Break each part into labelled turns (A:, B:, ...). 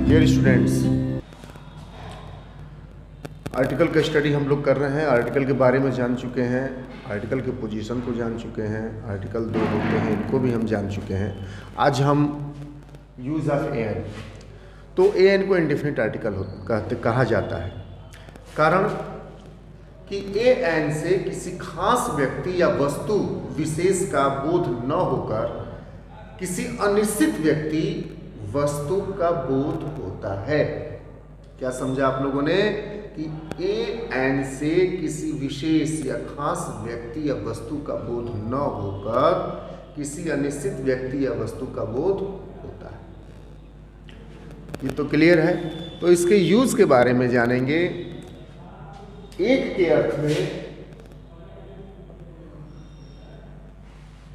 A: Dear students, article का study हम लोग कर रहे हैं। आर्टिकल के बारे में जान चुके हैं, आर्टिकल के पोजीशन को जान चुके हैं, आर्टिकल दो होते हैं इनको भी हम जान चुके हैं। आज हम यूज़ ऑफ एन, तो एन को इंडेफिनिट आर्टिकल कहा जाता है, कारण कि एन से किसी खास व्यक्ति या वस्तु विशेष का बोध न होकर किसी अनिश्चित व्यक्ति वस्तु का बोध होता है। क्या समझा आप लोगों ने कि एन से किसी विशेष या खास व्यक्ति या वस्तु का बोध न होकर किसी अनिश्चित व्यक्ति या वस्तु का बोध होता है। ये तो क्लियर है। तो इसके यूज के बारे में जानेंगे। एक के अर्थ में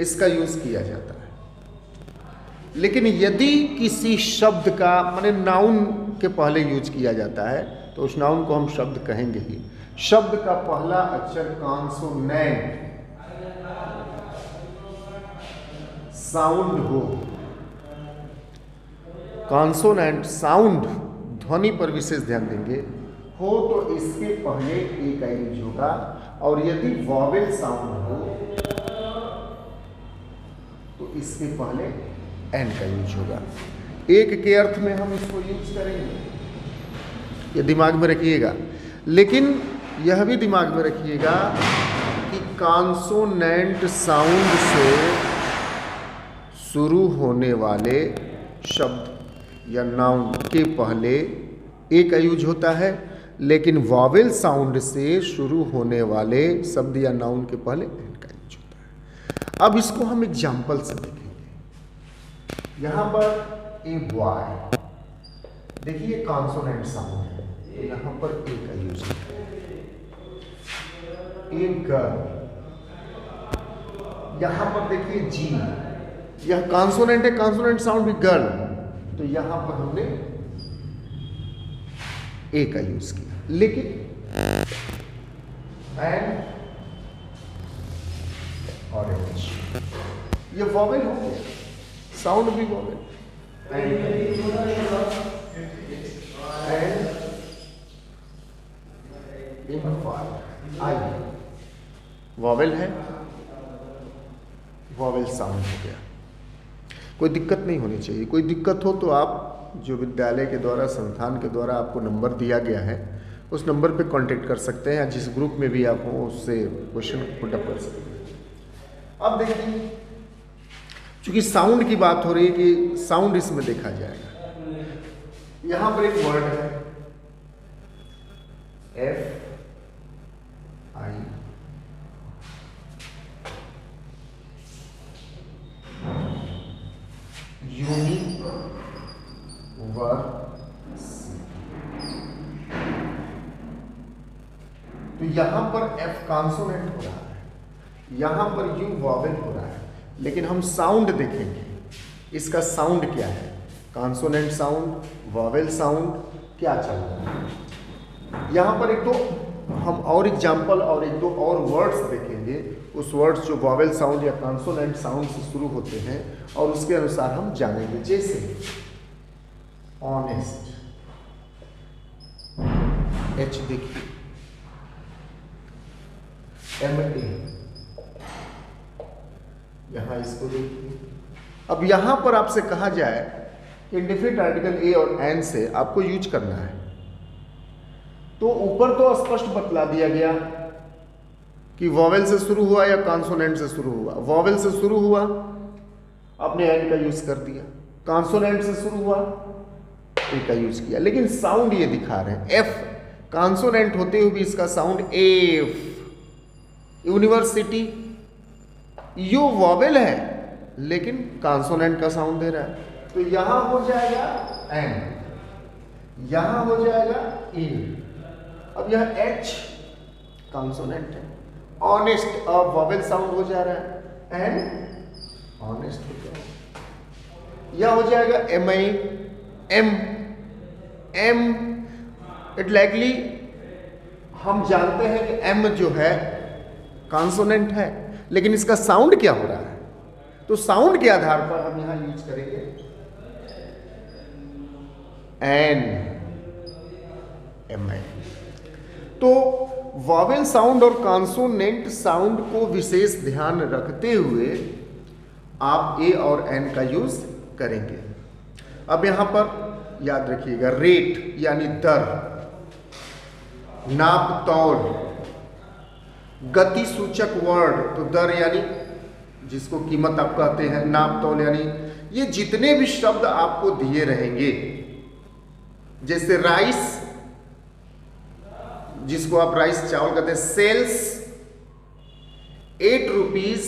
A: इसका यूज किया जाता है, लेकिन यदि किसी शब्द का माने नाउन के पहले यूज किया जाता है तो उस नाउन को हम शब्द कहेंगे ही। शब्द का पहला अक्षर कॉन्सोनेंट साउंड हो, कॉन्सोनेंट साउंड ध्वनि पर विशेष ध्यान देंगे हो तो इसके पहले ए का यूज होगा, और यदि वॉवेल साउंड हो तो इसके पहले एन का यूज होगा। एक के अर्थ में हम इसको यूज करेंगे, ये दिमाग में रखिएगा। लेकिन यह भी दिमाग में रखिएगा कि कॉन्सोनेंट साउंड से शुरू होने वाले शब्द या नाउन के पहले ए का यूज होता है, लेकिन वॉवेल साउंड से शुरू होने वाले शब्द या नाउन के पहले एन का यूज होता है। अब इसको हम एग्जाम्पल से देखेंगे। यहां पर ए बॉय, देखिए कॉन्सोनेंट साउंड है, तो यहां पर ए का यूज है। ए गर्ल, यहां पर देखिए जी, यह कॉन्सोनेंट है, कॉन्सोनेंट साउंड भी गर्ल, तो यहां पर हमने ए का यूज किया। लेकिन एंड ऑरेंज, ये वॉवेल हो गया, साउंड भी वॉवेल, आई वॉवेल है, वॉवेल साउंड हो गया। कोई दिक्कत नहीं होनी चाहिए। कोई दिक्कत हो तो आप जो विद्यालय के द्वारा, संस्थान के द्वारा आपको नंबर दिया गया है उस नंबर पे कांटेक्ट कर सकते हैं, या जिस ग्रुप में भी आप हो उससे क्वेश्चन पुट अप कर सकते हैं। अब देखिए, चूंकि साउंड की बात हो रही है कि साउंड इसमें देखा जाएगा। यहां पर एक वर्ड है एफ आई, यूनिवर्सिटी, तो यहां पर एफ कॉन्सोनेंट हो रहा है, यहां पर यू वॉवेल हो रहा है, लेकिन हम साउंड देखेंगे। इसका साउंड क्या है, कॉन्सोनेंट साउंड, वॉवेल साउंड, क्या चल रहा है। यहां पर एक दो हम और एग्जाम्पल और एक दो और वर्ड्स देखेंगे, उस वर्ड्स जो वॉवेल साउंड या कॉन्सोनेंट साउंड से शुरू होते हैं, और उसके अनुसार हम जानेंगे। जैसे ऑनेस्ट, एच देखिए, एम ए, यहां इसको देखिए। अब यहां पर आपसे कहा जाए इंडेफिनिट आर्टिकल ए और एन से आपको यूज करना है, तो ऊपर तो स्पष्ट बतला दिया गया कि वॉवेल से शुरू हुआ या कॉन्सोनेंट से शुरू हुआ। वॉवेल से शुरू हुआ, आपने एन का यूज कर दिया। कॉन्सोनेंट से शुरू हुआ, ए का यूज किया। लेकिन साउंड ये दिखा रहे हैं, एफ कॉन्सोनेंट होते हुए भी इसका sound F. University, you vowel है लेकिन कॉन्सोनेंट का साउंड दे रहा है, तो यहां हो जाएगा एन। यहां हो जाएगा ए। अब यह एच कॉन्सोनेंट है, ऑनेस्ट अब वॉवेल साउंड हो जा रहा है, एंड ऑनेस्ट हो जाएगा। यह हो जाएगा M I M M. It likely हम जानते हैं कि एम जो है कॉन्सोनेंट है, लेकिन इसका साउंड क्या हो रहा है, तो साउंड के आधार पर हम यहां यूज करेंगे एन एम आई। तो वॉवेल साउंड और कॉन्सोनेंट साउंड को विशेष ध्यान रखते हुए आप ए और एन का यूज करेंगे। अब यहां पर याद रखिएगा, रेट यानी दर, नाप तौल, गति सूचक वर्ड, तो दर यानी जिसको कीमत आप कहते हैं, नाप तौल यानी ये जितने भी शब्द आपको दिए रहेंगे, जैसे राइस जिसको आप राइस चावल कहते हैं, सेल्स 8 रुपीज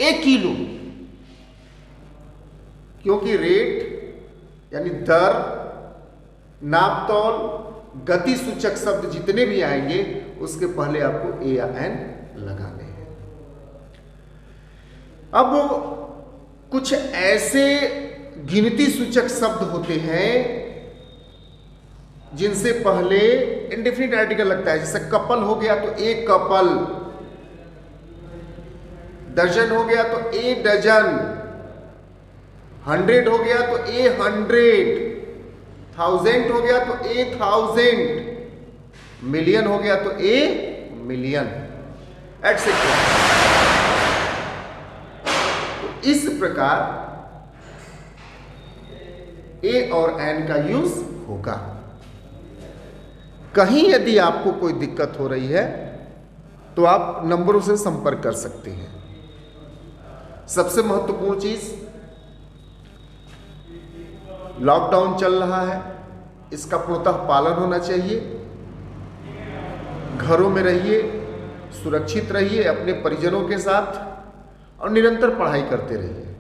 A: 1 किलो, क्योंकि रेट यानी दर, नाप तौल, गति सूचक शब्द जितने भी आएंगे उसके पहले आपको ए या एन लगाने हैं। अब कुछ ऐसे गिनती सूचक शब्द होते हैं जिनसे पहले इंडेफिनिट आर्टिकल लगता है, जैसे कपल हो गया तो ए कपल, दर्जन हो गया तो ए डजन, 100 हो गया तो ए 100, 1000 हो गया तो ए 1000, मिलियन हो गया तो ए मिलियन, एटसेट्रा। तो इस प्रकार ए और एन का यूज होगा। कहीं यदि आपको कोई दिक्कत हो रही है तो आप नंबरों से संपर्क कर सकते हैं। सबसे महत्वपूर्ण चीज, लॉकडाउन चल रहा है, इसका पूर्णतः पालन होना चाहिए। घरों में रहिए, सुरक्षित रहिए अपने परिजनों के साथ और निरंतर पढ़ाई करते रहिए।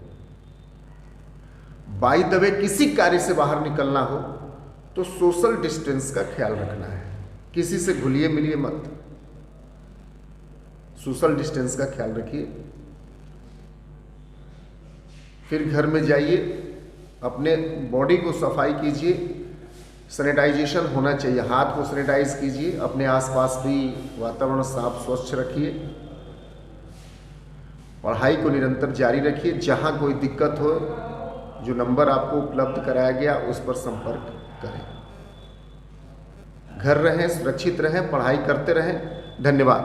A: बाय द वे किसी कार्य से बाहर निकलना हो तो सोशल डिस्टेंस का ख्याल रखना है, किसी से घुलिए मिलिए मत, सोशल डिस्टेंस का ख्याल रखिए। फिर घर में जाइए, अपने बॉडी को सफाई कीजिए, सैनिटाइजेशन होना चाहिए, हाथ को सैनिटाइज कीजिए, अपने आसपास भी वातावरण साफ स्वच्छ रखिए, पढ़ाई को निरंतर जारी रखिए। जहां कोई दिक्कत हो, जो नंबर आपको उपलब्ध कराया गया उस पर संपर्क करें। घर रहें, सुरक्षित रहें, पढ़ाई करते रहें। धन्यवाद।